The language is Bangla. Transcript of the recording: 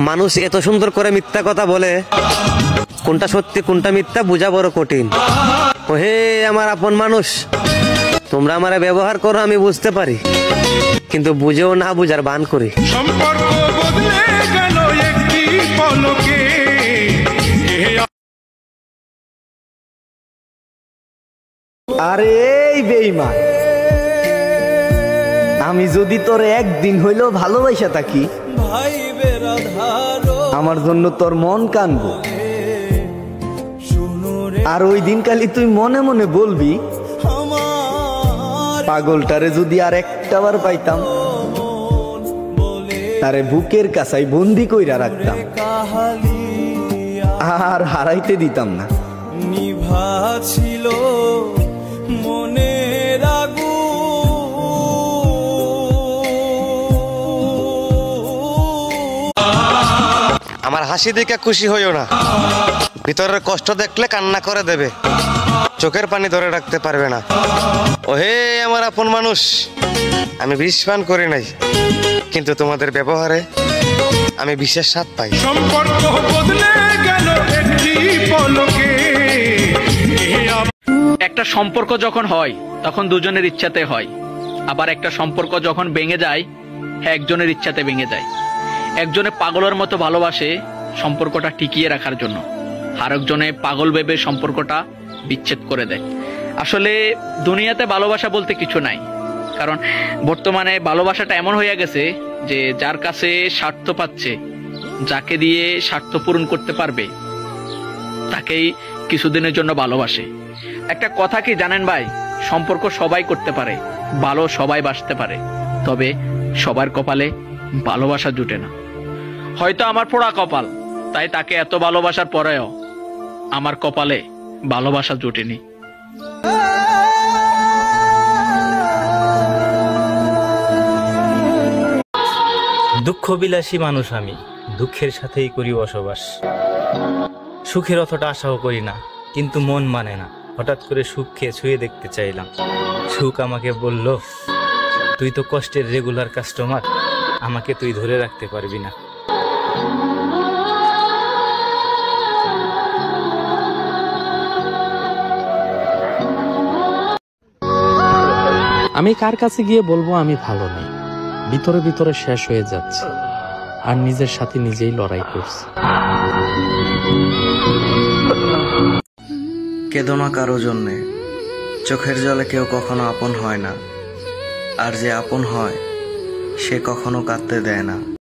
মানুষ এত সুন্দর করে মিথ্যা কথা বলে, কোনটা সত্যি কোনটা মিথ্যা বোঝা বড় কঠিন। ও হে আমার আপন মানুষ, তোমরা আমারে ব্যবহার করো আমি বুঝতে পারি, কিন্তু বুঝেও না বুঝার বান করি। সম্পর্ক বদলে গেল একটি পলকে। আরে এই বেঈমান, আমি যদি তোর একদিন হইলেও ভালোবাসা থাকি, আমার জন্য তোর মন কানবো। আর ওই দিন কালি তুই মনে মনে বলবি, পাগলটারে যদি আর একটাবার পাইতাম, তারে বুকের কাছাই বন্দি কইরা রাখতাম, আর হারাইতে দিতাম না। নিভা ছিল মনের আগুন। আমার হাসি দেখে খুশি হইও না, ভিতরের কষ্ট দেখলে কান্না করে দেবে, চোখের পানি ধরে রাখতে পারবে না। ও হে আমার আপন মানুষ, আমি বিষ পান করি নাই, কিন্তু তোমাদের ব্যবহারে আমি বিশেষ স্বাদ পাই। সম্পর্ক বদলে গেল একটি পলকে। একটা সম্পর্ক যখন হয় তখন দুজনের ইচ্ছাতে হয়, আবার একটা সম্পর্ক যখন ভেঙে যায় একজনের ইচ্ছাতে ভেঙে যায়। একজনে পাগলের মতো ভালোবাসে সম্পর্কটা টিকিয়ে রাখার জন্য, আরেকজনে পাগল ভেবে সম্পর্কটা বিচ্ছেদ করে দেয়। আসলে দুনিয়াতে ভালোবাসা বলতে কিছু নাই, কারণ বর্তমানে ভালোবাসাটা এমন হয়ে গেছে যে যার কাছে স্বার্থ পাচ্ছে, যাকে দিয়ে স্বার্থ পূরণ করতে পারবে তাকেই কিছুদিনের জন্য ভালোবাসে। একটা কথা কি জানেন ভাই, সম্পর্ক সবাই করতে পারে, ভালো সবাই বাসতে পারে, তবে সবার কপালে ভালোবাসা জুটে না। হয়তো আমার পোড়া কপাল, তাই তাকে এত ভালোবাসার পরেও আমার কপালে ভালোবাসা জুটেনি। দুঃখ বিলাসী মানুষ আমি, দুঃখের সাথেই করি বসবাস। সুখের অতটা আশাও করি না, কিন্তু মন মানে না। হঠাৎ করে সুখকে ছুঁয়ে দেখতে চাইলাম, সুখ আমাকে বলল, তুই তো কষ্টের রেগুলার কাস্টমার, আমাকে তুই ধরে রাখতে পারবি না। আমি কার কাছে গিয়ে বলবো আমি ভালো নেই, ভিতরে ভিতরে শেষ হয়ে যাচ্ছে, আর নিজের সাথে নিজেই লড়াই করছি। কেঁদো না কারো জন্যে, চোখের জলে কেউ কখনো আপন হয় না, আর যে আপন হয় সে কখনো কাঁদতে দেয় না।